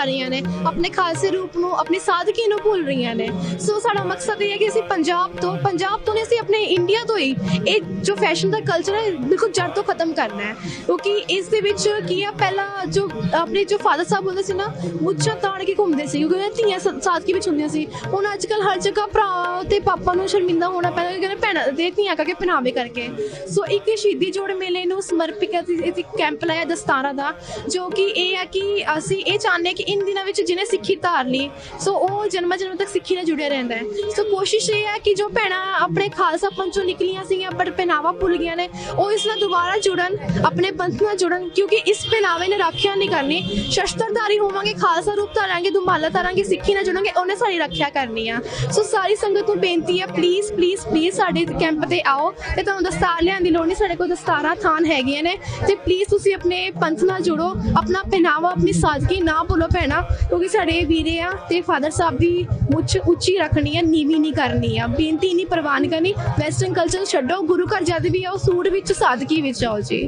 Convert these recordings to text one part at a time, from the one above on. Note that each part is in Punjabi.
ਜਾ ਰਹੀਆਂ ਨੇ, ਆਪਣੇ ਖਾਲਸੇ ਰੂਪ ਨੂੰ, ਆਪਣੀ ਸਾਦਗੀ ਨੂੰ ਭੁੱਲ ਰਹੀਆਂ ਨੇ। ਸੋ ਸਾਡਾ ਮਕਸਦ ਇਹ ਹੈ ਕਿ ਅਸੀਂ ਪੰਜਾਬ ਤੋਂ ਨਹੀਂ, ਅਸੀਂ ਆਪਣੇ ਇੰਡੀਆ ਤੋਂ ਹੀ ਇਹ ਜੋ ਫੈਸ਼ਨ ਦਾ ਕਲਚਰ ਹੈ ਬਿਲਕੁਲ ਜੜ ਤੋਂ ਖਤਮ ਕਰਨਾ ਹੈ। ਕਿਉਂਕਿ ਇਸ ਦੇ ਵਿੱਚ ਕੀ ਆ, ਪਹਿਲਾਂ ਜੋ ਆਪਣੇ ਜੋ ਫਾਦਰ ਸਾਹਿਬ ਹੁੰਦੇ ਸੀ ਨਾ, ਮੁੱਛਾਂ ਤਾਣ ਕੇ ਘੁੰਮਦੇ ਸੀ ਕਿਉਂਕਿ ਉਹਨਾਂ ਧੀਆਂ ਸਾਦਗੀ ਵਿੱਚ ਹੁੰਦੀਆਂ ਸੀ। ਹੁਣ ਅੱਜ ਕੱਲ੍ਹ ਹਰ ਜਗ੍ਹਾ ਭਰਾ ਤੇ ਪਾਪਾ ਨੂੰ ਸ਼ਰਮਿੰਦਾ ਹੋਣਾ ਪੈਂਦਾ ਕਿਉਂਕਿ ਭੈਣਾਂ ਦੇ ਧੀਆਂ ਕਰਕੇ ਪਹਿਨਾਵੇ ਕਰਕੇ। ਸੋ ਇੱਕ ਸ਼ਹੀਦੀ ਜੋੜ ਮੇਲੇ ਨੂੰ ਸਮਰਪਿਤ ਇੱਕ ਕੈਂਪ ਲਾਇਆ ਦਸਤਾਰਾਂ ਦਾ, ਜੋ ਕਿ ਇਹ ਹੈ ਕਿ ਅਸੀਂ ਇਹ ਚਾਹੁੰਦੇ ਕਿ ਇਨ ਦਿਨਾਂ ਵਿੱਚ ਜਿਹਨੇ ਸਿੱਖੀ ਧਾਰ ਲਈ ਸੋ ਉਹ ਜਨਮ ਤੱਕ ਸਿੱਖੀ ਨਾਲ ਜੁੜਿਆ ਰਹਿੰਦਾ ਹੈ। ਸੋ ਕੋਸ਼ਿਸ਼ ਇਹ ਹੈ ਕਿ ਜੋ ਭੈਣਾਂ ਆਪਣੇ ਖਾਲਸਾ ਪੰਥ ਚੋਂ ਨਿਕਲੀਆਂ ਸੀਗੀਆਂ ਪਰ ਪਹਿਨਾਵਾ ਭੁੱਲ ਗਈਆਂ ਨੇ, ਉਹ ਇਸ ਨਾਲ ਦੁਬਾਰਾ ਜੁੜਨ, ਆਪਣੇ ਪੰਥ ਨਾਲ ਜੁੜਨ, ਕਿਉਂਕਿ ਇਸ ਪਹਿਨਾਵੇ ਨੇ ਰੱਖਿਆ ਨਹੀਂ ਕਰਨੀ। ਸ਼ਸਤਰਧਾਰੀ ਹੋਵਾਂਗੇ, ਖਾਲਸਾ ਰੂਪ ਧਾਰਾਂਗੇ, ਦੁਮਾਲਾ ਧਾਰਾਂਗੇ, ਸਿੱਖੀ ਨਾਲ ਜੁੜਾਂਗੇ, ਉਹਨੇ ਸਾਡੀ ਰੱਖਿਆ ਕਰਨੀ ਆ। ਸੋ ਸਾਰੀ ਸੰਗਤ ਨੂੰ ਬੇਨਤੀ ਹੈ, ਪਲੀਜ਼ ਪਲੀਜ਼ ਪਲੀਜ਼ ਸਾਡੇ ਕੈਂਪ ਤੇ ਆਓ ਤੇ ਤੁਹਾਨੂੰ ਦਸਤਾਰ ਲਿਆਉਣ ਦੀ ਲੋੜ ਨਹੀਂ, ਸਾਡੇ ਕੋਲ ਦਸਤਾਰਾਂ ਥਾਨ ਹੈਗੀਆਂ ਨੇ। ਤੇ ਪਲੀਜ਼ ਤੁਸੀਂ ਆਪਣੇ ਪੰਥ ਨਾਲ ਜੁੜੋ, ਆਪਣਾ ਪਹਿਨਾਵਾ, ਆਪਣੀ ਸਾਦਗੀ ਨਾ ਭੁੱਲੋ ਭੈਣਾ, ਕਿਉਂਕਿ ਸਾਡੇ ਵੀਰੇ ਆ ਤੇ ਫਾਦਰ ਸਾਹਿਬ ਦੀ ਮੁੱਛ ਉੱਚੀ ਰੱਖਣੀ ਆ, ਨੀਵੀਂ ਨਹੀਂ ਕਰਨੀ ਆ, ਬੇਨਤੀ ਨਹੀਂ ਪ੍ਰਵਾਨ ਕਰਨੀ। ਵੈਸਟਰਨ ਕਲਚਰ ਛੱਡੋ, ਗੁਰੂ ਘਰ ਜਦ ਵੀ ਆਓ ਸੂਟ ਵਿੱਚ ਸਾਦਗੀ ਵਿੱਚ ਆਓ ਜੀ।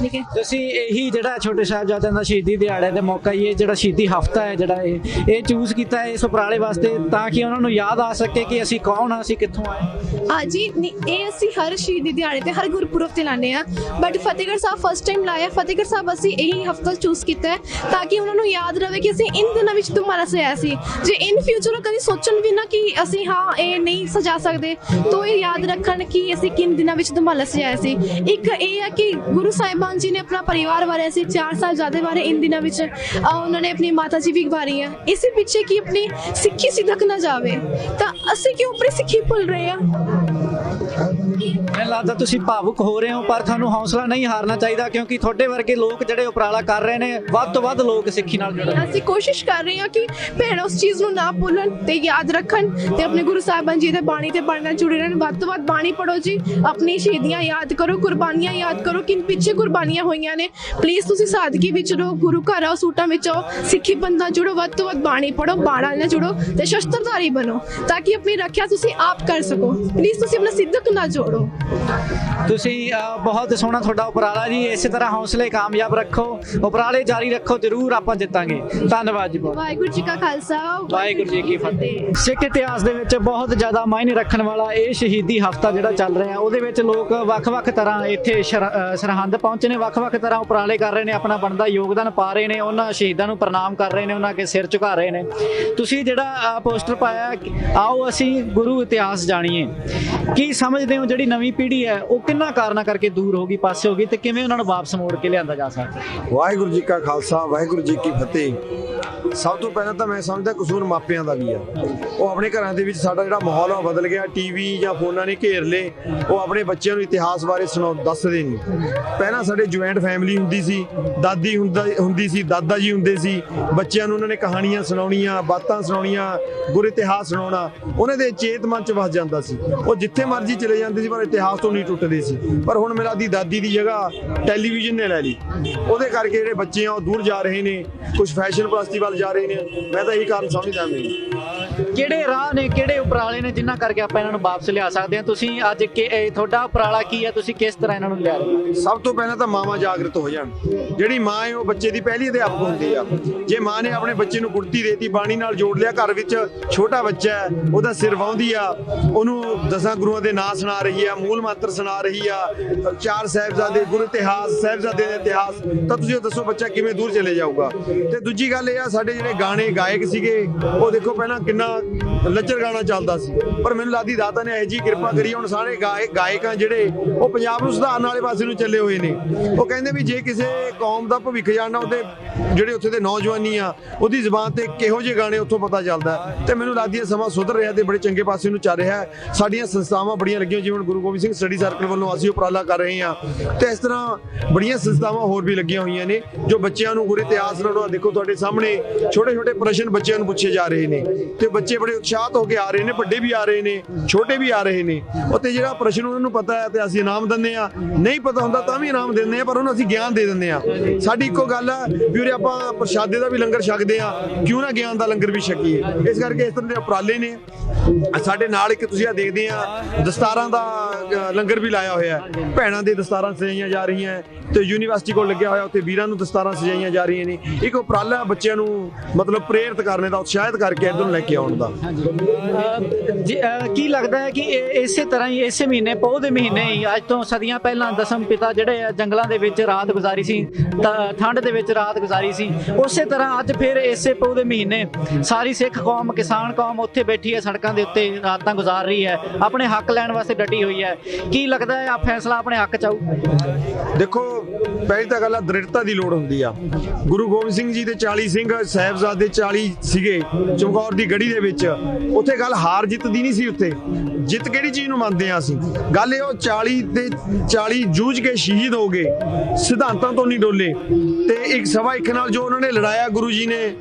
ਠੀਕ ਹੈ, ਤੁਸੀਂ ਇਹੀ ਜਿਹੜਾ ਛੋਟੇ ਸਾਹਿਬਜ਼ਾਦਿਆਂ ਦਾ ਸ਼ਹੀਦੀ ਦਿਹਾੜੇ ਦੇ ਮੌਕਾ ਇਹ ਜਿਹੜਾ ਸ਼ਹੀਦੀ ਹਫਤਾ ਹੈ ਜਿਹੜਾ ਇਹ ਚੂਜ਼ ਕੀਤਾ ਹੈ ਇਸ ਉਪਰਾਲੇ ਵਾਸਤੇ, ਤਾਂ ਕਿ ਉਹਨਾਂ ਨੂੰ ਯਾਦ ਆ ਸਕੇ ਕਿ ਅਸੀਂ ਕੌਣ ਹਾਂ, ਅਸੀਂ ਕਿੱਥੋਂ ਆਏ। ਹਾਂਜੀ, ਇਹ ਅਸੀਂ ਹਰ ਸ਼ਹੀਦੀ ਦਿਹਾੜੇ ਤੇ ਹਰ ਗੁਰਪੁਰਬ ਤੇ ਲਾਉਂਦੇ ਆ, but Fatehgarh Sahib first time ਲਾਇਆ। ਫਤਿਹਗੜ੍ਹ ਸਾਹਿਬ ਅਸੀਂ ਇਹੀ ਹਫਤਾ ਚੂਜ਼ ਕੀਤਾ ਹੈ ਤਾਂ ਕਿ ਉਹਨਾਂ ਨੂੰ ਯਾਦ ਰਹੇ ਕਿ ਅਸੀਂ ਇਨ ਦਿਨਾਂ ਵਿੱਚ ਦੁਮਾਲਾ ਸਜਾਇਆ ਸੀ। ਜੇ ਇਨ ਫਿਊਚਰ ਕਦੀ ਸੋਚਣ ਵੀ ਨਾ ਕਿ ਅਸੀਂ ਹਾਂ ਇਹ ਨਹੀਂ ਸਜਾ ਸਕਦੇ, ਤਾਂ ਇਹ ਯਾਦ ਰੱਖਣ ਕਿ ਅਸੀਂ ਕਿਨ ਦਿਨਾਂ ਵਿੱਚ ਦੁਮਾਲਾ ਸਜਾਇਆ ਸੀ। ਇੱਕ ਇਹ ਹੈ ਕਿ ਗੁਰੂ ਸਾਹਿਬਾਨ ਜੀ ਨੇ ਆਪਣਾ ਪਰਿਵਾਰ ਵਾਰਿਆ ਸੀ, 4 ਸਾਹਿਬਜ਼ਾਦੇ ਵਾਰੇ ਇਨ ਦਿਨਾਂ ਵਿੱਚ, ਉਹਨਾਂ ਨੇ ਆਪਣੀ ਮਾਤਾ ਜੀ ਵੀ ਵਾਰੀ ਆ। ਇਸੇ ਪਿੱਛੇ ਕਿ ਆਪਣੀ ਸਿੱਖੀ ਸਿਦਕ ਨਾ ਜਾਵੇ, ਤਾਂ ਅਸੀਂ ਕਿਉਂ ਆਪਣੀ ਸਿੱਖੀ ਭੁੱਲ ਰਹੇ ਹਾਂ। ਮੈਨੂੰ ਲੱਗਦਾ ਤੁਸੀਂ ਭਾਵੁਕ ਹੋ ਰਹੇ ਹੋ, ਪਰ ਤੁਹਾਨੂੰ ਹੌਸਲਾ ਨਹੀਂ ਹਾਰਨਾ ਚਾਹੀਦਾ, ਕਿਉਂਕਿ ਤੁਹਾਡੇ ਵਰਗੇ ਲੋਕ ਜਿਹੜੇ ਉਪਰਾਲਾ ਕਰ ਰਹੇ ਨੇ, ਵੱਧ ਤੋਂ ਵੱਧ ਲੋਕ ਸਿੱਖੀ ਨਾਲ ਜੁੜਨ। ਅਸੀਂ ਕੋਸ਼ਿਸ਼ ਕਰ ਰਹੇ ਹਾਂ ਕਿ ਭੈਣਾਂ ਉਸ ਚੀਜ਼ ਨੂੰ ਨਾ ਭੁੱਲਣ ਤੇ ਯਾਦ ਰੱਖਣ ਤੇ ਆਪਣੇ ਗੁਰੂ ਸਾਹਿਬਾਨ ਜੀ ਦੇ ਬਾਣੀ ਤੇ ਬਾਣੀ ਨਾਲ ਜੁੜੇ ਰਹਿਣ। ਵੱਧ ਤੋਂ ਵੱਧ ਬਾਣੀ ਪੜੋ ਜੀ, ਆਪਣੀ ਸ਼ਹੀਦੀਆਂ ਯਾਦ ਕਰੋ, ਕੁਰਬਾਨੀਆਂ ਯਾਦ ਕਰੋ ਕਿ ਪਿੱਛੇ ਕੁਰਬਾਨੀਆਂ ਹੋਈਆਂ ਨੇ। ਪਲੀਜ਼ ਤੁਸੀਂ ਸਾਦਗੀ ਵਿੱਚ ਰਹੋ, ਗੁਰੂ ਘਰ ਆਓ, ਸੂਟਾਂ ਵਿੱਚ ਆਓ, ਸਿੱਖੀ ਪੰਥ ਨਾਲ ਜੁੜੋ, ਵੱਧ ਤੋਂ ਵੱਧ ਬਾਣੀ ਪੜੋ, ਬਾਣਾ ਨਾਲ ਜੁੜੋ ਤੇ ਸ਼ਸਤਰਧਾਰੀ ਬਣੋ ਤਾਂ ਕਿ ਆਪਣੀ ਰੱਖਿਆ ਤੁਸੀਂ ਆਪ ਕਰ ਸਕੋ। ਪਲੀਜ਼ ਤੁਸੀਂ ਆਪਣਾ ਸਿੱਧਕ ਨਾ ਜੋੜੋ। ਤੁਸੀਂ ਬਹੁਤ ਸੋਹਣਾ ਤੁਹਾਡਾ ਉਪਰਾਲਾ ਜੀ, ਇਸੇ ਤਰ੍ਹਾਂ ਹੌਸਲੇ ਕਾਮਯਾਬ ਰੱਖੋ, ਉਪਰਾਲੇ ਜਾਰੀ ਰੱਖੋ, ਜ਼ਰੂਰ ਆਪਾਂ ਜਿੱਤਾਂਗੇ। ਧੰਨਵਾਦ ਜੀ। ਵਾਹਿਗੁਰੂ ਜੀ ਕਾ ਖਾਲਸਾ, ਵਾਹਿਗੁਰੂ ਜੀ ਕੀ ਫਤਿਹ। ਸਿੱਖ ਇਤਿਹਾਸ ਦੇ ਵਿੱਚ ਬਹੁਤ ਜ਼ਿਆਦਾ ਮਾਇਨੇ ਰੱਖਣ ਵਾਲਾ ਇਹ ਸ਼ਹੀਦੀ ਹਫ਼ਤਾ ਜਿਹੜਾ ਚੱਲ ਰਿਹਾ, ਉਹਦੇ ਵਿੱਚ ਲੋਕ ਵੱਖ-ਵੱਖ ਤਰ੍ਹਾਂ ਇੱਥੇ ਸਰਹੰਦ ਪਹੁੰਚੇ ਨੇ, ਵੱਖ-ਵੱਖ ਤਰ੍ਹਾਂ ਉਪਰਾਲੇ ਕਰ ਰਹੇ ਨੇ, ਆਪਣਾ ਬਣਦਾ ਯੋਗਦਾਨ ਪਾ ਰਹੇ ਨੇ, ਉਹਨਾਂ ਸ਼ਹੀਦਾਂ ਨੂੰ ਪ੍ਰਣਾਮ ਕਰ ਰਹੇ ਨੇ, ਉਹਨਾਂ ਅੱਗੇ ਸਿਰ ਝੁਕਾ ਰਹੇ ਨੇ। ਤੁਸੀਂ ਜਿਹੜਾ ਪੋਸਟਰ ਪਾਇਆ, ਆਓ ਅਸੀਂ ਗੁਰੂ ਇਤਿਹਾਸ ਜਾਣੀਏ, ਕੀ ਸਮਝਦੇ ਹੋ ਜਿਹੜੀ ਨਵੀਂ ਪੀੜ੍ਹੀ ਹੈ ਉਹ ਕਿੰਨਾ ਕਾਰਨਾਂ ਕਰਕੇ ਦੂਰ ਹੋ ਗਈ, ਪਾਸੇ ਹੋ ਗਈ, ਤੇ ਕਿਵੇਂ ਉਹਨਾਂ ਨੂੰ ਵਾਪਸ ਮੋੜ ਕੇ ਲਿਆਂਦਾ ਜਾ ਸਕਦਾ? ਵਾਹਿਗੁਰੂ ਜੀ ਕਾ ਖਾਲਸਾ, ਵਾਹਿਗੁਰੂ ਜੀ ਕੀ ਫਤਿਹ। ਸਭ ਤੋਂ ਪਹਿਲਾਂ ਤਾਂ ਮੈਂ ਸਮਝਦਾ ਕਸੂਰ ਮਾਪਿਆਂ ਦਾ ਵੀ ਆ। ਉਹ ਆਪਣੇ ਘਰਾਂ ਦੇ ਵਿੱਚ ਸਾਡਾ ਜਿਹੜਾ ਮਾਹੌਲ ਆ ਬਦਲ ਗਿਆ, ਟੀਵੀ ਜਾਂ ਫੋਨਾਂ ਨੇ ਘੇਰ ਲਏ, ਉਹ ਆਪਣੇ ਬੱਚਿਆਂ ਨੂੰ ਇਤਿਹਾਸ ਬਾਰੇ ਦੱਸਦੇ ਨਹੀਂ। ਪਹਿਲਾਂ ਸਾਡੇ ਜੁਆਇੰਟ ਫੈਮਿਲੀ ਹੁੰਦੀ ਸੀ, ਦਾਦੀ ਹੁੰਦੀ ਸੀ, ਦਾਦਾ ਜੀ ਹੁੰਦੇ ਸੀ, ਬੱਚਿਆਂ ਨੂੰ ਉਹਨਾਂ ਨੇ ਕਹਾਣੀਆਂ ਸੁਣਾਉਣੀਆਂ, ਬਾਤਾਂ ਸੁਣਾਉਣੀਆਂ, ਗੁਰ ਇਤਿਹਾਸ ਸੁਣਾਉਣਾ, ਉਹਨਾਂ ਦੇ ਚੇਤ ਮਨ 'ਚ ਵਸ ਜਾਂਦਾ ਸੀ। ਉਹ ਜਿੱਥੇ ਮਰਜ਼ੀ ਚਲੇ ਜਾਂਦੇ ਸੀ ਪਰ ਇਤਿਹਾਸ ਤੋਂ ਨਹੀਂ ਟੁੱਟਦੇ ਸੀ। ਪਰ ਹੁਣ ਮੇਰਾ ਦਾਦੀ ਦੀ ਜਗ੍ਹਾ ਟੈਲੀਵਿਜ਼ਨ ਨੇ ਲੈ ਲਈ, ਉਹਦੇ ਕਰਕੇ ਜਿਹੜੇ ਬੱਚੇ ਆ ਉਹ ਦੂਰ ਜਾ ਰਹੇ ਨੇ, ਕੁਝ ਫੈਸ਼ਨ ਪ੍ਰਸਤੀ ਵੱਲ ਜਾ ਰਹੇ ਨੇ। ਮੈਂ ਤਾਂ ਇਹੀ ਕਾਰਨ ਸਮਝਦਾ। ਕਿਹੜੇ ਰਾਹ ਨੇ, ਕਿਹੜੇ ਉਪਰਾਲੇ ਨੇ ਜਿਨ੍ਹਾਂ ਕਰਕੇ ਆਪਾਂ ਇਹਨਾਂ ਨੂੰ ਵਾਪਸ ਲਿਆ ਸਕਦੇ ਹਾਂ? ਤੁਸੀਂ ਅੱਜ ਤੁਹਾਡਾ ਉਪਰਾਲਾ ਕੀ ਹੈ, ਤੁਸੀਂ ਕਿਸ ਤਰ੍ਹਾਂ ਇਹਨਾਂ ਨੂੰ ਲਿਆ ਰਹੇ ਹੋ? ਸਭ ਤੋਂ ਪਹਿਲਾਂ ਤਾਂ ਮਾਵਾਂ ਜਾਗਰਤ ਹੋ ਜਾਣ। ਜਿਹੜੀ ਮਾਂ ਹੈ ਉਹ ਬੱਚੇ ਦੀ ਪਹਿਲੀ ਅਧਿਆਪਕ ਹੁੰਦੀ ਆ। ਜੇ ਮਾਂ ਨੇ ਆਪਣੇ ਬੱਚੇ ਨੂੰ ਗੁੜਤੀ ਦੇਤੀ, ਬਾਣੀ ਨਾਲ ਜੋੜ ਲਿਆ, ਘਰ ਵਿੱਚ ਛੋਟਾ ਬੱਚਾ ਹੈ, ਉਹਦਾ ਸਿਰ ਵਾਹੁੰਦੀ ਆ, ਉਹਨੂੰ 10 ਗੁਰੂਆਂ ਦੇ ਨਾਂ ਸੁਣਾ ਰਹੀ ਆ, ਮੂਲ ਮੰਤਰ ਸੁਣਾ ਰਹੀ ਆ, 4 ਸਾਹਿਬਜ਼ਾਦੇ, ਗੁਰ ਇਤਿਹਾਸ, ਸਾਹਿਬਜ਼ਾਦੇ ਦੇ ਇਤਿਹਾਸ, ਤਾਂ ਤੁਸੀਂ ਉਹ ਦੱਸੋ ਬੱਚਾ ਕਿਵੇਂ ਦੂਰ ਚਲੇ ਜਾਊਗਾ। ਤੇ ਦੂਜੀ ਗੱਲ ਇਹ ਆ, ਸਾਡੇ ਜਿਹੜੇ ਗਾਣੇ ਗਾਇਕ ਸੀਗੇ ਉਹ ਦੇਖੋ ਪਹਿਲਾਂ ਕਿੰਨਾ ਲੱਚਰ ਗਾਣਾ ਚੱਲਦਾ ਸੀ, ਪਰ ਮੈਨੂੰ ਲੱਗਦੀ ਦਾਤਾ ਨੇ ਇਹੋ ਜਿਹੀ ਕਿਰਪਾ ਕਰੀ, ਹੁਣ ਸਾਰੇ ਗਾਇਕ ਆ ਜਿਹੜੇ ਉਹ ਪੰਜਾਬ ਨੂੰ ਸੁਧਾਰਨ ਵਾਲੇ ਪਾਸੇ ਨੂੰ ਚੱਲੇ ਹੋਏ ਨੇ। ਉਹ ਕਹਿੰਦੇ ਵੀ ਜੇ ਕਿਸੇ ਕੌਮ ਦਾ ਭਵਿੱਖ ਜਾਣਨਾ, ਉਹਦੇ ਜਿਹੜੇ ਉੱਥੇ ਦੇ ਨੌਜਵਾਨੀ ਆ, ਉਹਦੀ ਜ਼ੁਬਾਨ ਤੇ ਕਿਹੋ ਜਿਹੇ ਗਾਣੇ ਉੱਥੋਂ ਪਤਾ ਚੱਲਦਾ। ਤੇ ਮੈਨੂੰ ਲੱਗਦੀ ਹੈ ਸਮਾਂ ਸੁਧਰ ਰਿਹਾ ਤੇ ਬੜੇ ਚੰਗੇ ਪਾਸੇ ਨੂੰ ਚੱਲ ਰਿਹਾ। ਸਾਡੀਆਂ ਸੰਸਥਾਵਾਂ ਬੜੀਆਂ ਲੱਗੀਆਂ, ਜਿਵੇਂ ਗੁਰੂ ਗੋਬਿੰਦ ਸਿੰਘ ਸਟੱਡੀ ਸਰਕਲ ਵੱਲੋਂ ਅਸੀਂ ਉਪਰਾਲਾ ਕਰ ਰਹੇ ਹਾਂ, ਤੇ ਇਸ ਤਰ੍ਹਾਂ ਬੜੀਆਂ ਸੰਸਥਾਵਾਂ ਹੋਰ ਵੀ ਲੱਗੀਆਂ ਹੋਈਆਂ ਨੇ ਜੋ ਬੱਚਿਆਂ ਨੂੰ ਗੁਰ ਇਤਿਹਾਸ ਨਾਲ, ਦੇਖੋ ਤੁਹਾਡੇ ਸਾਹਮਣੇ ਛੋਟੇ ਛੋਟੇ ਪ੍ਰਸ਼ਨ ਬੱਚਿਆਂ ਨੂੰ ਪੁੱਛੇ ਜਾ ਰਹੇ ਨੇ, ਤੇ ਬੱਚੇ ਬੜੇ ਉਤਸ਼ਾਹਤ ਹੋ ਕੇ ਆ ਰਹੇ ਨੇ, ਵੱਡੇ ਵੀ ਆ ਰਹੇ ਨੇ, ਛੋਟੇ ਵੀ ਆ ਰਹੇ ਨੇ। ਉੱਤੇ ਜਿਹੜਾ ਪ੍ਰਸ਼ਨ ਉਹਨਾਂ ਨੂੰ ਪਤਾ ਹੈ ਤੇ ਅਸੀਂ ਇਨਾਮ ਦਿੰਦੇ ਆ, ਨਹੀਂ ਪਤਾ ਹੁੰਦਾ ਤਾਂ ਵੀ ਇਨਾਮ ਦਿੰਦੇ ਆ, ਪਰ ਉਹਨੂੰ ਅਸੀਂ ਗਿਆਨ ਦੇ ਦਿੰਦੇ ਆ। ਸਾਡੀ ਇੱਕੋ ਗੱਲ ਆ ਵੀ ਉਰੇ ਆਪਾਂ ਪ੍ਰਸ਼ਾਦੇ ਦਾ ਵੀ ਲੰਗਰ ਛਕਦੇ ਆ, ਕਿਉਂ ਨਾ ਗਿਆਨ ਦਾ ਲੰਗਰ ਵੀ ਛਕੀਏ। ਇਸ ਕਰਕੇ ਇਸ ਤਰ੍ਹਾਂ ਦੇ ਉਪਰਾਲੇ ਨੇ। ਸਾਡੇ ਨਾਲ ਇੱਕ ਤੁਸੀਂ ਆ ਦੇਖਦੇ ਆ ਦਸਤਾਰਾਂ ਦਾ ਲੰਗਰ ਵੀ ਲਾਇਆ ਹੋਇਆ, ਭੈਣਾਂ ਦੇ ਦਸਤਾਰਾਂ ਸਜਾਈਆਂ ਜਾ ਰਹੀਆਂ ਤੇ ਯੂਨੀਵਰਸਿਟੀ ਕੋਲ ਲੱਗਿਆ ਹੋਇਆ ਉੱਥੇ ਵੀਰਾਂ ਨੂੰ ਦਸਤਾਰਾਂ ਸਜਾਈਆਂ ਜਾ ਰਹੀਆਂ ਨੇ। ਇੱਕ ਉਪਰਾਲਾ ਬੱਚਿਆਂ ਨੂੰ ਮਤਲਬ ਪ੍ਰੇਰਿਤ ਕਰਨ ਦਾ, ਉਤਸ਼ਾਹਿਤ ਕਰਕੇ ਇੱਧਰ ਨੂੰ ਲੈ ਕੇ ਆਉਣ ਦਾ। ਕੀ ਲੱਗਦਾ ਹੈ ਕਿ ਇਸੇ ਤਰ੍ਹਾਂ ਹੀ ਇਸੇ ਮਹੀਨੇ ਪੋਹ ਦੇ ਮਹੀਨੇ ਹੀ ਅੱਜ ਤੋਂ ਸਦੀਆਂ ਪਹਿਲਾਂ ਦਸਮ ਪਿਤਾ ਜਿਹੜੇ ਆ ਜੰਗਲਾਂ ਦੇ ਵਿੱਚ ਰਾਤ ਗੁਜ਼ਾਰੀ ਸੀ, ਠੰਡ ਦੇ ਵਿੱਚ ਰਾਤ ਗੁਜ਼ਾਰੀ ਸੀ, ਉਸੇ ਤਰ੍ਹਾਂ ਅੱਜ ਫਿਰ ਇਸੇ ਪੋਹ ਦੇ ਮਹੀਨੇ ਸਾਰੀ ਸਿੱਖ ਕੌਮ, ਕਿਸਾਨ ਕੌਮ ਉੱਥੇ ਬੈਠੀ ਹੈ, ਸੜਕਾਂ ਦੇ ਉੱਤੇ ਰਾਤਾਂ ਗੁਜ਼ਾਰ ਰਹੀ ਹੈ, ਆਪਣੇ ਹੱਕ ਲੈਣ ਵਾਸਤੇ ਡਟੀ ਹੋਈ ਹੈ। ਕੀ ਲੱਗਦਾ ਹੈ ਆ ਫੈਸਲਾ ਆਪਣੇ ਹੱਕ ਚ ਆਊ? ਦੇਖੋ, ਪਹਿਲੀ ਤਾਂ ਗੱਲ ਆ ਦ੍ਰਿੜਤਾ ਦੀ ਲੋੜ ਹੁੰਦੀ ਆ। ਗੁਰੂ ਗੋਬਿੰਦ ਸਿੰਘ ਜੀ ਦੇ 40 ਸਿੰਘ ਸਾਹਿਬਜ਼ਾਦੇ 40 ਸੀਗੇ ਚਮਕੌਰ ਦੀ ਗੜੀ ਦੇ ਵਿੱਚ। ਉੱਥੇ ਗੱਲ ਹਾਰ ਜਿੱਤ ਦੀ ਨਹੀਂ ਸੀ, ਉੱਥੇ ਜਿੱਤ ਕਿਹੜੀ ਚੀਜ਼ ਨੂੰ ਮੰਨਦੇ ਆ ਅਸੀਂ? ਗੱਲ ਇਹ ਉਹ 40 ਤੇ 40 ਜੂਝ ਕੇ ਸ਼ਹੀਦ ਹੋ ਗਏ, ਸਿਧਾਂਤਾਂ ਤੋਂ ਨਹੀਂ ਡੋਲੇ ਤੇ ਇੱਕ ਸਵਾ ਇੱਕ ਨਾਲ ਜੋ ਉਹਨਾਂ ਨੇ ਲੜਾਇਆ, ਗੁਰੂ ਜੀ ਨੇ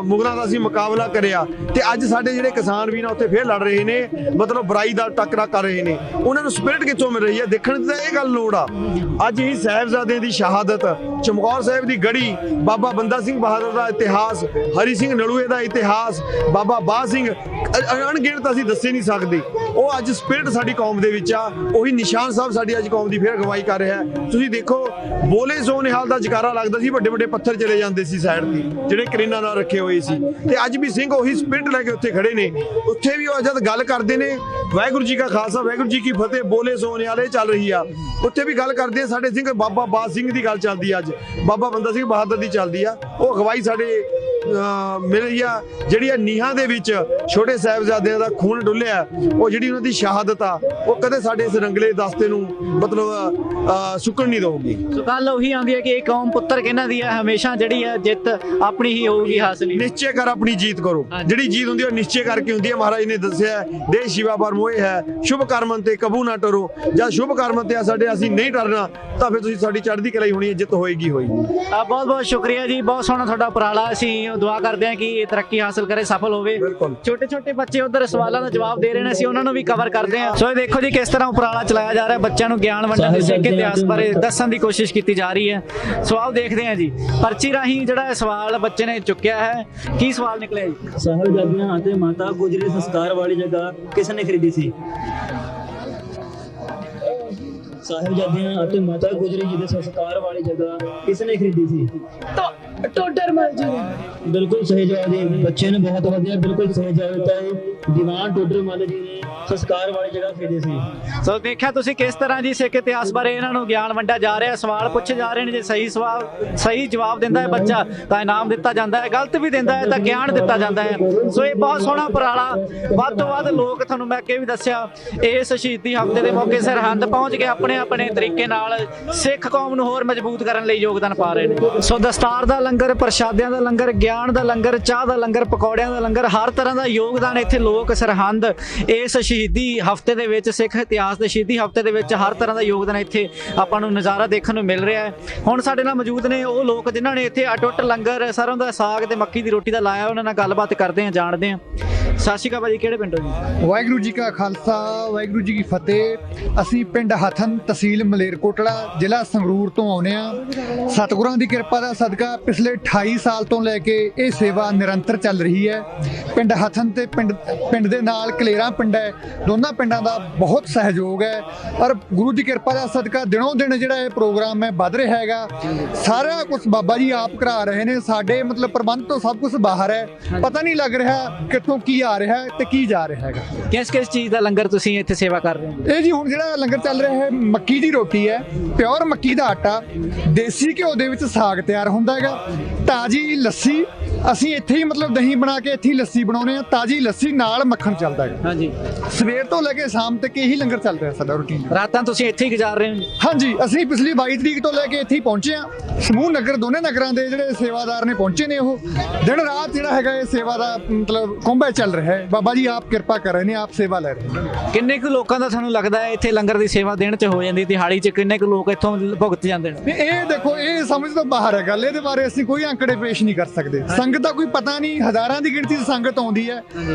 ਮੁਗਲਾਂ ਦਾ ਅਸੀਂ ਮੁਕਾਬਲਾ ਕਰਿਆ ਤੇ ਅੱਜ ਸਾਡੇ ਜਿਹੜੇ ਕਿਸਾਨ ਵੀ ਨੇ ਉੱਥੇ ਫੇਰ ਲੜ ਰਹੇ ਨੇ, ਮਤਲਬ ਬੁਰਾਈ ਦਾ ਟੱਕਰਾ ਕਰ ਰਹੇ ਨੇ। ਉਹਨਾਂ ਨੂੰ ਸਪਿਰਿਟ ਕਿੱਥੋਂ ਮਿਲ ਰਹੀ ਹੈ? ਦੇਖਣ ਦੀ ਤਾਂ ਇਹ ਗੱਲ ਲੋੜ ਆ। ਅੱਜ ਹੀ ਸਾਹਿਬਜ਼ਾਦਿਆਂ ਦੀ ਸ਼ਹਾਦਤ, ਚਮਕੌਰ ਸਾਹਿਬ ਦੀ ਗੜੀ, ਬਾਬਾ ਬੰਦਾ ਸਿੰਘ ਬਹਾਦਰ ਦਾ ਇਤਿਹਾਸ, ਹਰੀ ਸਿੰਘ ਨਲੂਏ ਦਾ ਇਤਿਹਾਸ, ਬਾਬਾ ਬਾਹ ਸਿੰਘ, ਅਣਗਿਣਤ ਅਸੀਂ ਦੱਸੇ ਨਹੀਂ ਸਕਦੇ। ਉਹ ਅੱਜ ਸਪਿਰਿਟ ਸਾਡੀ ਕੌਮ ਦੇ ਵਿੱਚ ਆ। ਉਹੀ ਨਿਸ਼ਾਨ ਸਾਹਿਬ ਸਾਡੀ ਅੱਜ ਕੌਮ ਦੀ ਫੇਰ ਅਗਵਾਈ ਕਰ ਰਿਹਾ ਹੈ। ਤੁਸੀਂ ਦੇਖੋ, ਬੋਲੇ ਸੋ ਨਿਹਾਲ ਦਾ ਜਕਾਰਾ ਲੱਗਦਾ ਸੀ, ਵੱਡੇ ਵੱਡੇ ਪੱਥਰ ਚਲੇ ਜਾਂਦੇ ਸੀ ਸਾਈਡ ਤੇ ਜਿਹੜੇ ਕਰੇਨਾਂ ਨਾਲ ਰੱਖੇ ਹੋਏ ਸੀ, ਤੇ ਅੱਜ ਵੀ ਸਿੰਘ ਉਹੀ ਸਪਿਰਿਟ ਲੈ ਕੇ ਉੱਥੇ ਖੜੇ ਨੇ। ਉੱਥੇ ਵੀ ਉਹ ਜਦ ਗੱਲ ਕਰਦੇ ਨੇ ਵਾਹਿਗੁਰੂ ਜੀ ਕਾ ਖਾਲਸਾ ਵਾਹਿਗੁਰੂ ਜੀ ਕੀ ਫਤਿਹ, ਬੋਲੇ ਸੋ ਨਿਹਾਲ ਇਹ ਚੱਲ ਰਹੀ ਆ। ਉੱਥੇ ਵੀ ਗੱਲ ਕਰਦੇ ਆ ਸਾਡੇ ਸਿੰਘ, ਬਾਬਾ ਬਾਦ ਸਿੰਘ ਦੀ ਗੱਲ ਚੱਲਦੀ ਆ, ਅੱਜ ਬਾਬਾ ਬੰਦਾ ਸਿੰਘ ਬਹਾਦਰ ਦੀ ਚੱਲਦੀ ਆ। ਉਹ ਅਗਵਾਈ ਸਾਡੇ ਮਿਲ ਰਹੀ ਆ। ਜਿਹੜੀ ਨੀਹਾਂ ਦੇ ਵਿੱਚ ਛੋਟੇ ਸਾਹਿਬਜ਼ਾਦਿਆਂ ਦਾ ਖੂਨ ਡੁੱਲਿਆ, ਉਹ ਜਿਹੜੀ ਉਹਨਾਂ ਦੀ ਸ਼ਹਾਦਤ ਆ, ਉਹ ਕਦੇ ਸਾਡੇ ਇਸ ਰੰਗਲੇ ਦਸਤੇ ਨੂੰ ਮਤਲਬ ਸੁੱਕਣ ਨਹੀਂ ਦਊਗੀ। ਸੋ ਗੱਲ ਉਹੀ ਆਉਂਦੀ ਹੈ ਕਿ ਇਹ ਕੌਮ ਪੁੱਤਰ ਕਿਹਨਾਂ ਦੀ ਹੈ, ਹਮੇਸ਼ਾ ਜਿਹੜੀ ਹੈ ਜਿੱਤ ਆਪਣੀ ਹੀ ਹੋਊਗੀ ਹਾਸਲ। ਨਿਸ਼ਚੈ ਕਰ ਆਪਣੀ ਜੀਤ ਕਰੋ। ਜਿਹੜੀ ਜੀਤ ਹੁੰਦੀ ਹੈ ਉਹ ਨਿਸ਼ਚੈ ਕਰਕੇ ਹੁੰਦੀ ਹੈ। ਮਹਾਰਾਜ ਨੇ ਦੱਸਿਆ ਦੇਸ਼ ਸ਼ਿਵਾ ਪਰ ਮੋਏ ਹੈ, ਸ਼ੁਭ ਕਰਮਨ ਤੇ ਕਬੂ ਨਾ ਟਰੋ। ਜਦ ਸ਼ੁਭ ਕਰਮ ਤੇ ਸਾਡੇ ਅਸੀਂ ਨਹੀਂ ਟਰਨਾ ਤਾਂ ਫਿਰ ਤੁਸੀਂ ਸਾਡੀ ਚੜ੍ਹਦੀ ਕਲਾਈ ਹੋਣੀ ਹੈ, ਜਿੱਤ ਹੋਏਗੀ ਹੋਏਗੀ। ਬਹੁਤ ਬਹੁਤ ਸ਼ੁਕਰੀਆ ਜੀ, ਬਹੁਤ ਸੋਹਣਾ ਤੁਹਾਡਾ ਉਪਰਾਲਾ। ਅਸੀਂ ਦੁਆ ਕਰਦੇ ਹਾਂ ਕਿ ਇਹ ਤਰੱਕੀ ਹਾਸਲ ਕਰੇ, ਸਫਲ ਹੋਵੇ। ਛੋਟੇ ਛੋਟੇ ਬੱਚੇ ਉਧਰ ਸਵਾਲਾਂ ਦਾ ਜਵਾਬ ਦੇ ਰਹੇ ਨੇ, ਅਸੀਂ ਉਹਨਾਂ ਨੂੰ ਵੀ ਕਵਰ ਕਰਦੇ ਹਾਂ। ਸੋ ਇਹ ਦੇਖੋ ਜੀ ਕਿਸ ਤਰ੍ਹਾਂ ਉਪਰਾਲਾ ਚਲਾਇਆ ਜਾ ਰਿਹਾ, ਬੱਚਿਆਂ ਨੂੰ ਗਿਆਨ ਵੰਡਣ ਦੇ ਸਿੱਖ ਇਤਿਹਾਸ ਬਾਰੇ ਦੱਸਣ ਦੀ ਕੋਸ਼ਿਸ਼ ਕੀਤੀ ਜਾ ਰਹੀ ਹੈ। ਸਵਾਲ ਦੇਖਦੇ ਹਾਂ ਜੀ, ਪਰਚੀ ਰਾਹੀਂ ਜਿਹੜਾ ਸਵਾਲ ਬੱਚੇ ਨੇ ਚੁੱਕਿਆ ਹੈ। ਕੀ ਸਵਾਲ ਨਿਕਲਿਆ ਜੀ? ਸਾਹਿਬਜ਼ਾਦਿਆਂ ਅਤੇ ਮਾਤਾ ਗੁਜਰੀ ਸੰਸਕਾਰ ਵਾਲੀ ਜਗ੍ਹਾ ਕਿਸ ਨੇ ਖਰੀਦੀ ਸੀ? ਸਾਹਿਬਜ਼ਾਦਿਆਂ ਅਤੇ ਮਾਤਾ ਗੁਜਰੀ ਜੀ ਦੇ ਸੰਸਕਾਰ ਵਾਲੀ ਜਗ੍ਹਾ ਕਿਸ ਨੇ ਖਰੀਦੀ ਸੀ? ਟੋਡਰ ਮਲ ਜੀ ਨੇ। ਬਿਲਕੁਲ ਸਹੀ ਜਵਾਬ ਜੀ, ਬੱਚੇ ਨੇ ਬਹੁਤ ਵਧੀਆ, ਬਿਲਕੁਲ ਸਹੀ ਜਵਾਬ ਦਿੱਤਾ ਹੈ। ਦੀਵਾਨ ਟੋਡਰ ਮਲ ਜੀ ਨੇ ਸੰਸਕਾਰ ਵਾਲੀ ਜਗ੍ਹਾ ਖਰੀਦੀ ਸੀ। ਸੋ ਦੇਖਿਆ ਤੁਸੀਂ ਕਿਸ ਤਰ੍ਹਾਂ ਜੀ ਸਿੱਖ ਇਤਿਹਾਸ ਬਾਰੇ ਇਹਨਾਂ ਨੂੰ ਗਿਆਨ ਵੰਡਿਆ ਜਾ ਰਿਹਾ, ਸਵਾਲ ਪੁੱਛੇ ਜਾ ਰਹੇ ਨੇ। ਜੇ ਸਹੀ ਜਵਾਬ ਦਿੰਦਾ ਹੈ ਬੱਚਾ ਤਾਂ ਇਨਾਮ ਦਿੱਤਾ ਜਾਂਦਾ ਹੈ, ਗਲਤ ਵੀ ਦਿੰਦਾ ਹੈ ਤਾਂ ਗਿਆਨ ਦਿੱਤਾ ਜਾਂਦਾ ਹੈ। ਸੋ ਇਹ ਬਹੁਤ ਸੋਹਣਾ ਉਪਰਾਲਾ। ਵੱਧ ਤੋਂ ਵੱਧ ਲੋਕ, ਤੁਹਾਨੂੰ ਮੈਂ ਅੱਗੇ ਵੀ ਦੱਸਿਆ, ਇਸ ਸ਼ਹੀਦੀ ਹਫ਼ਤੇ ਦੇ ਮੌਕੇ ਸਰਹੰਦ ਪਹੁੰਚ ਕੇ ਆਪਣੇ ਆਪਣੇ ਤਰੀਕੇ ਨਾਲ ਸਿੱਖ ਕੌਮ ਨੂੰ ਹੋਰ ਮਜ਼ਬੂਤ ਕਰਨ ਲਈ ਯੋਗਦਾਨ ਪਾ ਰਹੇ ਨੇ। ਸੋ ਦਸਤਾਰ ਦਾ ਲੰਗਰ, ਪ੍ਰਸ਼ਾਦਿਆਂ ਦਾ ਲੰਗਰ, ਗਿਆਨ ਦਾ ਲੰਗਰ, ਚਾਹ ਦਾ ਲੰਗਰ, ਪਕੌੜਿਆਂ ਦਾ ਲੰਗਰ, ਹਰ ਤਰ੍ਹਾਂ ਦਾ ਯੋਗਦਾਨ ਇੱਥੇ ਲੋਕ ਸਰਹੰਦ ਇਸ ਸ਼ਹੀਦੀ ਹਫ਼ਤੇ ਦੇ ਵਿੱਚ, ਸਿੱਖ ਇਤਿਹਾਸ ਦੇ ਸ਼ਹੀਦੀ ਹਫ਼ਤੇ ਦੇ ਵਿੱਚ ਹਰ ਤਰ੍ਹਾਂ ਦਾ ਯੋਗਦਾਨ ਇੱਥੇ ਆਪਾਂ ਨੂੰ ਨਜ਼ਾਰਾ ਦੇਖਣ ਨੂੰ ਮਿਲ ਰਿਹਾ ਹੈ। ਹੁਣ ਸਾਡੇ ਨਾਲ ਮੌਜੂਦ ਨੇ ਉਹ ਲੋਕ ਜਿਨ੍ਹਾਂ ਨੇ ਇੱਥੇ ਅਟੁੱਟ ਲੰਗਰ, ਸਰੋਂ ਦਾ ਸਾਗ ਤੇ ਮੱਕੀ ਦੀ ਰੋਟੀ ਦਾ ਲਾਇਆ। ਉਹਨਾਂ ਨਾਲ ਗੱਲਬਾਤ ਕਰਦੇ ਹਾਂ, ਜਾਣਦੇ ਹਾਂ। ਸਤਿ ਸ਼੍ਰੀ ਅਕਾਲ ਭਾਜੀ, ਕਿਹੜੇ ਪਿੰਡੋਂ ਜੀ? ਵਾਹਿਗੁਰੂ ਜੀ ਕਾ ਖਾਲਸਾ ਵਾਹਿਗੁਰੂ ਜੀ ਕੀ ਫਤਿਹ। ਅਸੀਂ ਪਿੰਡ ਹਥਨ, ਤਹਿਸੀਲ ਮਲੇਰਕੋਟਲਾ, ਜ਼ਿਲ੍ਹਾ ਸੰਗਰੂਰ ਤੋਂ ਆਉਂਦੇ ਹਾਂ। ਸਤਿਗੁਰਾਂ ਦੀ ਕਿਰਪਾ ਦਾ ਸਦਕਾ ਪਿਛਲੇ 28 ਸਾਲ ਤੋਂ ਲੈ ਕੇ ਇਹ ਸੇਵਾ ਨਿਰੰਤਰ ਚੱਲ ਰਹੀ ਹੈ। ਪਿੰਡ ਹਥਨ ਤੇ ਪਿੰਡ ਦੇ ਨਾਲ ਕਲੇਰਾਂ ਪਿੰਡ ਹੈ, ਦੋਨਾਂ ਪਿੰਡਾਂ ਦਾ ਬਹੁਤ ਸਹਿਯੋਗ ਹੈ। ਔਰ ਗੁਰੂ ਦੀ ਕਿਰਪਾ ਦਾ ਸਦਕਾ ਦਿਨੋਂ ਦਿਨ ਜਿਹੜਾ ਇਹ ਪ੍ਰੋਗਰਾਮ ਹੈ ਵੱਧ ਰਿਹਾ ਹੈਗਾ। ਸਾਰਾ ਕੁਝ ਬਾਬਾ ਜੀ ਆਪ ਕਰਾ ਰਹੇ ਨੇ। ਸਾਡੇ ਮਤਲਬ ਪ੍ਰਬੰਧ ਤੋਂ ਸਭ ਕੁਝ ਬਾਹਰ ਹੈ, ਪਤਾ ਨਹੀਂ ਲੱਗ ਰਿਹਾ ਕਿੱਥੋਂ ਕੀ ਆ ਰਿਹਾ ਹੈ ਤੇ ਕੀ ਜਾ ਰਿਹਾ ਹੈਗਾ। ਕਿਸ ਚੀਜ਼ ਦਾ ਲੰਗਰ ਤੁਸੀਂ ਇੱਥੇ ਸੇਵਾ ਕਰ ਰਹੇ ਹੋ? ਇਹ ਜੀ ਹੁਣ ਜਿਹੜਾ ਲੰਗਰ ਚੱਲ ਰਿਹਾ ਹੈ, ਮੱਕੀ ਦੀ ਰੋਟੀ ਹੈ, ਪਿਓਰ ਮੱਕੀ ਦਾ ਆਟਾ, ਦੇਸੀ ਘਿਓ ਦੇ ਵਿੱਚ ਸਾਗ ਤਿਆਰ ਹੁੰਦਾ ਹੈਗਾ, ਤਾਜ਼ੀ ਲੱਸੀ। ਅਸੀਂ ਇੱਥੇ ਹੀ ਮਤਲਬ ਦਹੀਂ ਬਣਾ ਕੇ ਇੱਥੇ ਹੀ ਲੱਸੀ ਬਣਾਉਂਦੇ ਹਾਂ, ਤਾਜ਼ੀ ਲੱਸੀ ਨਾਲ ਮੱਖਣ ਚੱਲਦਾ ਹੈ। ਹਾਂਜੀ, ਸਵੇਰ ਤੋਂ ਲੈ ਕੇ ਸ਼ਾਮ ਤੱਕ ਇਹੀ ਲੰਗਰ ਚੱਲ ਰਿਹਾ ਸਾਡਾ ਰੂਟੀਨ। ਰਾਤਾਂ ਤੁਸੀਂ ਇੱਥੇ ਹੀ ਗੁਜ਼ਾਰ ਰਹੇ ਹੋ? ਹਾਂਜੀ, ਅਸੀਂ ਪਿਛਲੀ 22 ਤਰੀਕ ਤੋਂ ਲੈ ਕੇ ਇੱਥੇ ਹੀ ਪਹੁੰਚੇ ਹਾਂ। ਸਮੂਹ ਨਗਰ, ਦੋਨੇ ਨਗਰਾਂ ਦੇ ਜਿਹੜੇ ਸੇਵਾਦਾਰ ਨੇ ਪਹੁੰਚੇ ਨੇ, ਉਹ ਦਿਨ ਰਾਤ ਜਿਹੜਾ ਹੈਗਾ ਇਹ ਸੇਵਾ ਦਾ ਮਤਲਬ ਕੁੰਭਾ ਚੱਲ ਰਿਹਾ ਹੈ। ਬਾਬਾ ਜੀ ਆਪ ਕਿਰਪਾ ਕਰ ਰਹੇ ਨੇ, ਆਪ ਸੇਵਾ ਲੈ ਰਹੇ ਨੇ। ਕਿੰਨੇ ਕੁ ਲੋਕਾਂ ਦਾ ਤੁਹਾਨੂੰ ਲੱਗਦਾ ਹੈ ਇੱਥੇ ਲੰਗਰ ਦੀ ਸੇਵਾ ਦੇਣ 'ਚ ਹੋ ਜਾਂਦੀ? ਦਿਹਾੜੀ 'ਚ ਕਿੰਨੇ ਕੁ ਲੋਕ ਇੱਥੋਂ ਭੁਗਤ ਜਾਂਦੇ ਨੇ? ਇਹ ਦੇਖੋ, ਇਹ ਸਮਝ ਤੋਂ ਬਾਹਰ ਹੈ ਗੱਲ। ਇਹਦੇ ਬਾਰੇ ਅਸੀਂ ਕੋਈ ਅੰਕੜੇ ਪੇਸ਼ ਨਹੀਂ ਕਰ ਸਕਦੇ। ਸੰਗਤ ਦਾ ਕੋਈ ਪਤਾ ਨਹੀਂ, ਹਜ਼ਾਰਾਂ ਦੀ ਗਿਣਤੀ 'ਚ ਸੰਗਤ ਆਉਂਦੀ ਹੈ।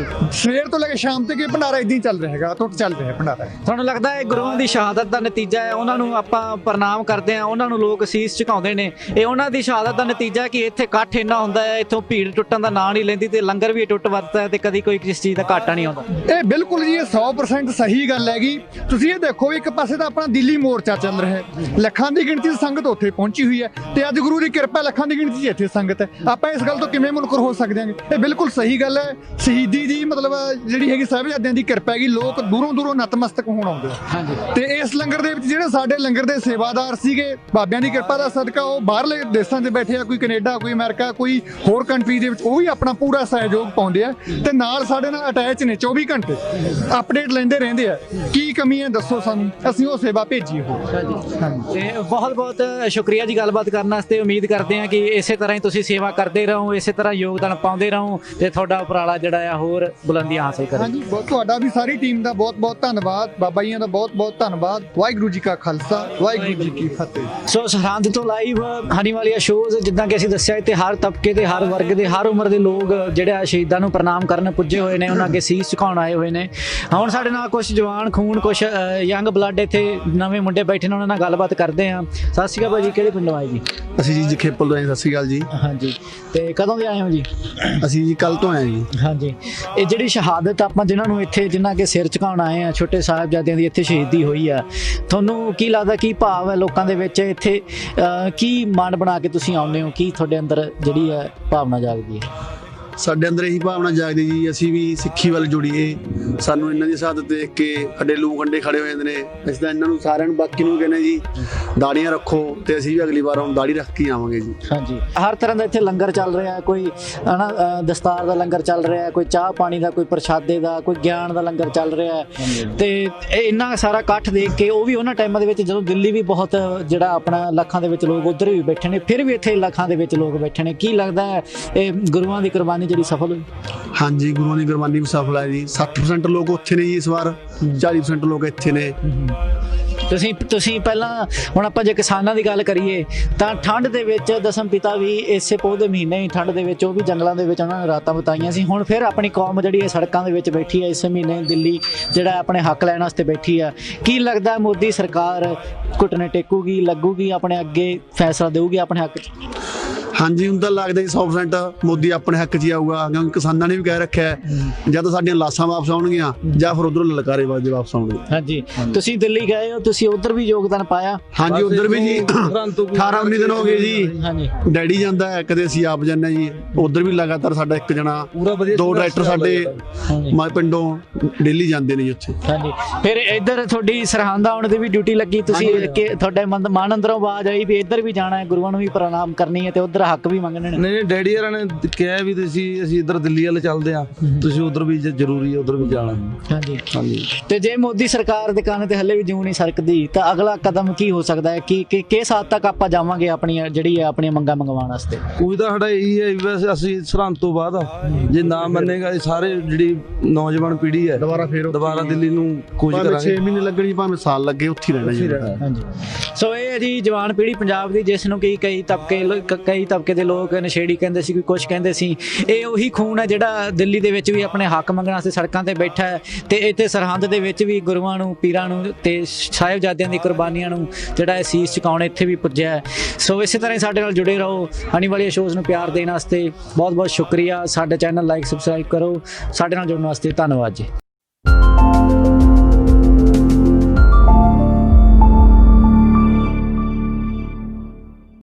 ਸਵੇਰ ਤੋਂ ਲੈ ਕੇ ਸ਼ਾਮ ਤੱਕ ਇਹ ਭੰਡਾਰਾ ਇਦਾਂ ਹੀ ਚੱਲ ਰਿਹਾ ਹੈਗਾ, ਟੁੱਟ ਚੱਲ ਰਿਹਾ ਭੰਡਾਰਾ। ਤੁਹਾਨੂੰ ਲੱਗਦਾ ਹੈ ਗੁਰੂਆਂ ਦੀ ਸ਼ਹਾਦਤ ਦਾ ਨਤੀਜਾ ਹੈ? ਉਹਨਾਂ ਨੂੰ ਆਪਾਂ ਪ੍ਰਣਾਮ ਕਰਦੇ ਹਾਂ, ਉਹਨਾਂ ਨੂੰ ਲੋਕ ਅਸੀਸ ਝੁਕਾਉਂਦੇ ਨੇ, ਇਹ ਉਹਨਾਂ ਦੀ ਸ਼ਹਾਦਤ ਦਾ ਨਤੀਜਾ ਕਿ ਇੱਥੇ ਇਕੱਠ ਇੰਨਾ ਹੁੰਦਾ ਹੈ, ਇੱਥੋਂ ਭੀੜ ਟੁੱਟਣ ਦਾ ਨਾਂ ਨਹੀਂ ਲੈਂਦੀ ਤੇ ਲੰਗਰ ਵੀ ਟੁੱਟ ਵਰਤਦਾ ਹੈ ਤੇ ਕਦੀ ਕੋਈ ਕਿਸ ਚੀਜ਼ ਦਾ ਘਾਟਾ ਨਹੀਂ ਆਉਂਦਾ। ਇਹ ਬਿਲਕੁਲ ਜੀ, ਇਹ 100% ਸਹੀ ਗੱਲ ਹੈਗੀ। ਤੁਸੀਂ ਇਹ ਦੇਖੋ ਇੱਕ ਪਾਸੇ ਤਾਂ ਆਪਣਾ ਦਿੱਲੀ ਮੋਰਚਾ ਚੱਲ ਰਿਹਾ ਹੈ, ਲੱਖਾਂ ਦੀ ਗਿਣਤੀ 'ਚ ਸੰਗਤ ਉੱਥੇ ਪਹੁੰਚੀ ਹੋਈ ਹੈ ਤੇ ਅੱਜ ਗੁਰੂ ਦੀ ਕਿਰਪਾ ਲੱਖਾਂ ਦੀ ਗਿਣਤੀ 'ਚ ਇੱਥੇ ਸੰਗਤ ਹੈ। ਆਪਾਂ ਇਸ ਗੱਲ ਤੋਂ ਕਿਵੇਂ ਮੁਨਕਰ ਹੋ ਸਕਦੇ ਹਾਂ? ਇਹ ਬਿਲਕੁਲ ਸਹੀ ਗੱਲ ਹੈ। ਸ਼ਹੀਦੀ ਦੀ ਮਤਲਬ ਜਿਹੜੀ ਹੈਗੀ ਸਾਹਿਬਜ਼ਾਦਿਆਂ ਦੀ ਕਿਰਪਾ ਹੈਗੀ, ਲੋਕ ਦੂਰੋਂ ਦੂਰੋਂ ਨਤਮਸਤਕ ਹੋਣ ਆਉਂਦੇ ਆ। ਤੇ ਇਸ ਲੰਗਰ ਦੇ ਵਿੱਚ ਜਿਹੜੇ ਸਾਡੇ ਲੰਗਰ ਦੇ ਸੇਵਾਦਾਰ ਸੀਗੇ, ਬਾਬਿਆਂ ਦੀ ਕਿਰਪਾ ਦਾ ਸਦਕਾ ਉਹ ਬਾਹਰਲੇ ਦੇਸ਼ਾਂ 'ਚ ਬੈਠੇ ਆ, ਕੋਈ ਕੈਨੇਡਾ, ਕੋਈ ਅਮਰੀਕਾ, ਕੋਈ ਹੋਰ ਕੰਟਰੀ ਦੇ ਵਿੱਚ, ਉਹ ਵੀ ਆਪਣਾ ਪੂਰਾ ਸਹਿਯੋਗ ਪਾਉਂਦੇ ਆ ਤੇ ਨਾਲ ਸਾਡੇ ਨਾਲ ਅਟੈਚ ਨੇ, 24 ਘੰਟੇ ਅਪਡੇਟ ਲੈਂਦੇ ਰਹਿੰਦੇ ਆ। ਕੀ ਕਮੀ ਹੈ ਦੱਸੋ ਸਾਨੂੰ, ਅਸੀਂ ਉਹ ਸੇਵਾ ਭੇਜੀ ਉਹ। ਤੇ ਬਹੁਤ ਬਹੁਤ ਸ਼ੁਕਰੀਆ ਜੀ ਗੱਲਬਾਤ ਕਰਨ ਵਾਸਤੇ। ਉਮੀਦ ਕਰਦੇ ਹਾਂ ਕਿ ਇਸੇ ਤਰ੍ਹਾਂ ਹੀ ਤੁਸੀਂ ਸੇਵਾ ਕਰਦੇ ਰਹੋ, ਇਸੇ ਤਰ੍ਹਾਂ ਯੋਗਦਾਨ ਪਾਉਂਦੇ ਰਹੋ ਤੇ ਤੁਹਾਡਾ ਉਪਰਾਲਾ ਜਿਹੜਾ ਆ ਹੋਰ ਬੁਲੰਦੀਆਂ ਹਾਸਲ ਕਰੇ। ਹਾਂਜੀ, ਬਹੁਤ ਤੁਹਾਡਾ ਵੀ ਸਾਰੀ ਟੀਮ ਦਾ ਬਹੁਤ ਬਹੁਤ ਧੰਨਵਾਦ, ਬਾਬਾ ਜੀਆਂ ਦਾ ਬਹੁਤ ਬਹੁਤ ਧੰਨਵਾਦ। ਵਾਹਿਗੁਰੂ ਜੀ ਕਾ ਖਾਲਸਾ, ਵਾਹਿਗੁਰੂ ਜੀ ਕੀ ਫਤਿਹ। ਸੋ ਸਰਹੰਦ ਤੋਂ ਲਾਈਵ ਹਨੀ ਵਾਲੀਆ ਸ਼ੋਜ਼, ਜਿੱਦਾਂ ਕਿ ਅਸੀਂ ਦੱਸਿਆ ਇੱਥੇ ਹਰ ਤਬਕੇ ਦੇ, ਹਰ ਵਰਗ ਦੇ, ਹਰ ਉਮਰ ਦੇ ਲੋਕ ਜਿਹੜੇ ਸ਼ਹੀਦਾਂ ਨੂੰ ਪ੍ਰਣਾਮ ਕਰਨ ਪੁੱਜੇ ਹੋਏ ਨੇ, ਉਹਨਾਂ ਅੱਗੇ ਸੀਸ ਝੁਕਾਉਣ ਆਏ ਹੋਏ ਨੇ। ਹੁਣ ਸਾਡੇ ਨਾਲ ਕੁਝ ਜਵਾਨ ਖੂਨ, ਕੁਝ ਯੰਗ ਬਲੱਡ ਇੱਥੇ ਨਵੇਂ ਮੁੰਡੇ ਬੈਠੇ ਨੇ, ਉਹਨਾਂ ਨਾਲ ਗੱਲਬਾਤ ਕਰਦੇ ਹਾਂ। ਸਤਿ ਸ਼੍ਰੀ ਅਕਾਲ ਭਾਜੀ, ਕਿਹੜੇ ਪਿੰਡੋਂ ਆਏ ਜੀ? ਅਸੀਂ ਜੀ ਖੇਪਲ ਤੋਂ ਆਏ। ਸਤਿ ਸ਼੍ਰੀ ਅਕਾਲ ਜੀ। ਹਾਂਜੀ, ਤੇ ਕਦੋਂ ਦੇ ਆਏ ਹੋ ਜੀ? ਅਸੀਂ ਜੀ ਕੱਲ ਤੋਂ ਆਏ ਜੀ। ਹਾਂਜੀ, ਇਹ ਜਿਹੜੀ ਸ਼ਹਾਦਤ ਆਪਾਂ ਜਿਨ੍ਹਾਂ ਨੂੰ ਇੱਥੇ, ਜਿਨ੍ਹਾਂ ਅੱਗੇ ਸਿਰ ਝੁਕਾਉਣ ਆਏ ਆ, ਛੋਟੇ ਸਾਹਿਬਜ਼ਾਦਿਆਂ ਦੀ ਇੱਥੇ ਸ਼ਹੀਦੀ ਹੋਈ ਆ, ਤੁਹਾਨੂੰ ਕੀ ਲੱਗਦਾ, ਕੀ ਭਾਵ ਹੈ ਲੋਕਾਂ ਦੇ ਵਿੱਚ ਇੱਥੇ? ਕੀ ਮਨ ਬਣਾ ਕੇ ਤੁਸੀਂ ਆਉਂਦੇ ਹੋ? ਕੀ ਤੁਹਾਡੇ ਅੰਦਰ ਜਿਹੜੀ ਹੈ ਭਾਵਨਾ ਜਾਗਦੀ ਹੈ? ਸਾਡੇ ਅੰਦਰ ਇਹੀ ਭਾਵਨਾ ਜਾਗਦੀ ਜੀ, ਅਸੀਂ ਵੀ ਸਿੱਖੀ ਵੱਲ ਜੁੜੀਏ। ਸਾਨੂੰ ਇਹਨਾਂ ਦੀ ਸ਼ਹਾਦਤ ਦੇਖ ਕੇ ਸਾਡੇ ਲੂ ਕੰਡੇ ਖੜੇ ਹੋ ਜਾਂਦੇ ਨੇ। ਅਸੀਂ ਤਾਂ ਇਹਨਾਂ ਨੂੰ ਸਾਰਿਆਂ ਨੂੰ, ਬਾਕੀ ਨੂੰ ਕਹਿੰਦੇ ਜੀ ਦਾੜੀਆਂ ਰੱਖੋ, ਤੇ ਅਸੀਂ ਵੀ ਅਗਲੀ ਵਾਰ ਹੁਣ ਦਾੜੀ ਰੱਖ ਕੇ ਆਵਾਂਗੇ ਜੀ। ਹਾਂਜੀ, ਹਰ ਤਰ੍ਹਾਂ ਦਾ ਇੱਥੇ ਲੰਗਰ ਚੱਲ ਰਿਹਾ, ਕੋਈ ਹਨਾ ਦਸਤਾਰ ਦਾ ਲੰਗਰ ਚੱਲ ਰਿਹਾ, ਕੋਈ ਚਾਹ ਪਾਣੀ ਦਾ, ਕੋਈ ਪ੍ਰਸ਼ਾਦੇ ਦਾ, ਕੋਈ ਗਿਆਨ ਦਾ ਲੰਗਰ ਚੱਲ ਰਿਹਾ। ਤੇ ਇਹ ਇੰਨਾ ਸਾਰਾ ਇਕੱਠ ਦੇਖ ਕੇ, ਉਹ ਵੀ ਉਹਨਾਂ ਟਾਈਮਾਂ ਦੇ ਵਿੱਚ ਜਦੋਂ ਦਿੱਲੀ ਵੀ ਬਹੁਤ ਜਿਹੜਾ ਆਪਣਾ ਲੱਖਾਂ ਦੇ ਵਿੱਚ ਲੋਕ ਉੱਧਰ ਵੀ ਬੈਠੇ ਨੇ, ਫਿਰ ਵੀ ਇੱਥੇ ਲੱਖਾਂ ਦੇ ਵਿੱਚ ਲੋਕ ਬੈਠੇ ਨੇ। ਕੀ ਲੱਗਦਾ ਹੈ ਇਹ ਗੁਰੂਆਂ ਦੀ ਕੁਰਬਾਨੀ ਜਿਹੜੀ ਸਫਲ ਹੋਈ? ਹਾਂਜੀ, ਗੁਰੂਆਂ ਦੀ ਕੁਰਬਾਨੀ ਵੀ ਸਫਲ ਹੈ ਜੀ। 60% ਲੋਕ ਉੱਥੇ ਨੇ ਜੀ ਇਸ ਵਾਰ, 40% ਲੋਕ ਇੱਥੇ ਨੇ। ਤੁਸੀਂ ਪਹਿਲਾਂ, ਹੁਣ ਆਪਾਂ ਜੇ ਕਿਸਾਨਾਂ ਦੀ ਗੱਲ ਕਰੀਏ ਤਾਂ ਠੰਡ ਦੇ ਵਿੱਚ ਦਸਮ ਪਿਤਾ ਵੀ ਇਸੇ ਪੋਹ ਦੇ ਮਹੀਨੇ ਹੀ ਠੰਡ ਦੇ ਵਿੱਚ, ਉਹ ਵੀ ਜੰਗਲਾਂ ਦੇ ਵਿੱਚ ਉਹਨਾਂ ਨੇ ਰਾਤਾਂ ਬਿਤਾਈਆਂ ਸੀ। ਹੁਣ ਫਿਰ ਆਪਣੀ ਕੌਮ ਜਿਹੜੀ ਹੈ ਸੜਕਾਂ ਦੇ ਵਿੱਚ ਬੈਠੀ ਹੈ, ਇਸੇ ਮਹੀਨੇ ਦਿੱਲੀ ਜਿਹੜਾ ਆਪਣੇ ਹੱਕ ਲੈਣ ਵਾਸਤੇ ਬੈਠੀ ਆ। ਕੀ ਲੱਗਦਾ ਮੋਦੀ ਸਰਕਾਰ ਘੁਟਨੇ ਟੇਕੂਗੀ, ਲੱਗੂਗੀ, ਆਪਣੇ ਅੱਗੇ ਫੈਸਲਾ ਦੇਊਗੀ ਆਪਣੇ ਹੱਕ 'ਚ? ਹਾਂਜੀ, ਹੁਣ ਤਾਂ ਲੱਗਦਾ ਜੀ 100% ਮੋਦੀ ਆਪਣੇ ਹੱਕ 'ਚ ਹੀ ਆਊਗਾ, ਕਿਉਂਕਿ ਕਿਸਾਨਾਂ ਨੇ ਵੀ ਕਹਿ ਰੱਖਿਆ ਹੈ ਜਾਂ ਤਾਂ ਸਾਡੀਆਂ ਲਾਸ਼ਾਂ ਵਾਪਸ ਆਉਣਗੀਆਂ ਜਾਂ ਫਿਰ ਉਧਰੋਂ ਲਲਕਾਰੇ ਬਾਜੇ ਵਾਪਸ ਆਉਣਗੇ। ਹਾਂਜੀ, ਤੁਸੀਂ ਦਿੱਲੀ ਗਏ ਹੋ, ਤੁਸੀਂ ਉਧਰ ਵੀ ਯੋਗਦਾਨ ਪਾਇਆ? ਹਾਂਜੀ, ਉਧਰ ਵੀ ਜੀ 18-19 ਦਿਨ ਹੋ ਗਏ ਜੀ। ਹਾਂਜੀ, ਡੈਡੀ ਜਾਂਦਾ ਹੈ, ਕਦੇ ਅਸੀਂ ਆਪ ਜਾਂਦੇ ਜੀ। ਉਧਰ ਵੀ ਲਗਾਤਾਰ ਸਾਡਾ ਇੱਕ ਜਣਾ, 2 ਡਾਇਰੈਕਟਰ ਸਾਡੇ ਮਾਂ ਪਿੰਡੋਂ ਡੇਲੀ ਜਾਂਦੇ ਨੇ ਜੀ ਉੱਥੇ। ਹਾਂਜੀ, ਫਿਰ ਇੱਧਰ ਤੁਹਾਡੀ ਸਰਹੰਦ ਆਉਣ ਦੀ ਵੀ ਡਿਊਟੀ ਲੱਗੀ, ਤੁਸੀਂ ਤੁਹਾਡੇ ਮਨ ਅੰਦਰੋਂ ਆਵਾਜ਼ ਆਈ ਵੀ ਇੱਧਰ ਵੀ ਜਾਣਾ ਹੈ, ਗੁਰੂਆਂ ਨੂੰ ਵੀ ਪ੍ਰਣਾਮ ਕਰਨੀ ਹੈ ਤੇ ਉਧਰ ਹੱਕ ਵੀ ਮੰਗਣੇ ਨੇ? ਨਹੀਂ, ਡੈਡੀ ਹੋਰਾਂ ਨੇ ਕਿਹਾ ਵੀ ਅਸੀਂ ਇੱਧਰ ਦਿੱਲੀ ਵੱਲ ਚੱਲਦੇ ਆ, ਤੁਸੀਂ ਉਧਰ ਵੀ ਜ਼ਰੂਰੀ ਹੈ, ਉਧਰ ਵੀ ਜਾਣਾ। ਹਾਂਜੀ ਹਾਂਜੀ। ਤੇ ਜੇ ਮੋਦੀ ਸਰਕਾਰ ਦੇ ਕੰਨ ਤੇ ਹੱਲੇ ਵੀ ਜੂੰ ਨਹੀਂ ਸਰਕਦੀ ਤਾਂ ਅਗਲਾ ਕਦਮ ਕੀ ਹੋ ਸਕਦਾ ਹੈ? ਕਿਸ ਹੱਦ ਤੱਕ ਆਪਾਂ ਜਾਵਾਂਗੇ ਆਪਣੀਆਂ ਜਿਹੜੀ ਹੈ ਆਪਣੀਆਂ ਮੰਗਾਂ ਮੰਗਵਾਉਣ ਵਾਸਤੇ? ਕੋਈ ਤਾਂ ਸਾਡਾ ਇਹੀ ਹੈ, ਵੈਸੇ ਅਸੀਂ ਸਰਹੰਦ ਤੋਂ ਬਾਅਦ ਜੇ ਨਾ ਮੰਨੇਗਾ ਇਹ ਸਾਰੇ ਜਿਹੜੀ ਨੌਜਵਾਨ ਪੀੜ੍ਹੀ ਹੈ ਦੁਬਾਰਾ ਦਿੱਲੀ ਨੂੰ ਖੋਜ ਕਰਾਂਗੇ। 6 ਮਹੀਨੇ ਲੱਗਣੀ, ਭਾਵੇਂ ਸਾਲ ਲੱਗੇ, ਉੱਥੇ ਹੀ ਰਹਿਣਾ ਜੀ। ਹਾਂਜੀ, ਸੋ ਇਹ ਹੈ ਜੀ ਜਵਾਨ ਪੀੜ੍ਹੀ ਪੰਜਾਬ ਦੀ, ਜਿਸ ਨੂੰ ਕਈ ਤਬਕੇ ਦੇ ਲੋਕ ਨਸ਼ੇੜੀ ਕਹਿੰਦੇ ਸੀ, ਕੋਈ ਕੁਛ ਕਹਿੰਦੇ ਸੀ। ਇਹ ਉਹੀ ਖੂਨ ਹੈ ਜਿਹੜਾ ਦਿੱਲੀ ਦੇ ਵਿੱਚ ਵੀ ਆਪਣੇ ਹੱਕ ਮੰਗਣ ਵਾਸਤੇ ਸੜਕਾਂ ਤੇ ਬੈਠਾ ਹੈ ਤੇ ਇੱਥੇ ਸਰਹੰਦ ਦੇ ਵਿੱਚ ਵੀ ਗੁਰੂਆਂ ਨੂੰ, ਪੀਰਾਂ ਨੂੰ ਤੇ ਸਾਹਿਬਜ਼ਾਦਿਆਂ ਦੀ ਕੁਰਬਾਨੀਆਂ ਨੂੰ ਜਿਹੜਾ ਇਹ ਸੀਸ ਝੁਕਾਉਣ ਇੱਥੇ ਵੀ ਪੁੱਜਿਆ ਹੈ। ਸੋ ਇਸੇ ਤਰ੍ਹਾਂ ਹੀ ਸਾਡੇ ਨਾਲ ਜੁੜੇ ਰਹੋ। ਹਨੀ ਵਾਲੀਆ ਸ਼ੋਜ਼ ਨੂੰ ਪਿਆਰ ਦੇਣ ਵਾਸਤੇ ਬਹੁਤ ਬਹੁਤ ਸ਼ੁਕਰੀਆ। ਸਾਡੇ ਚੈਨਲ ਲਾਈਕ, ਸਬਸਕ੍ਰਾਈਬ ਕਰੋ। ਸਾਡੇ ਨਾਲ ਜੁੜਨ ਵਾਸਤੇ ਧੰਨਵਾਦ ਜੀ।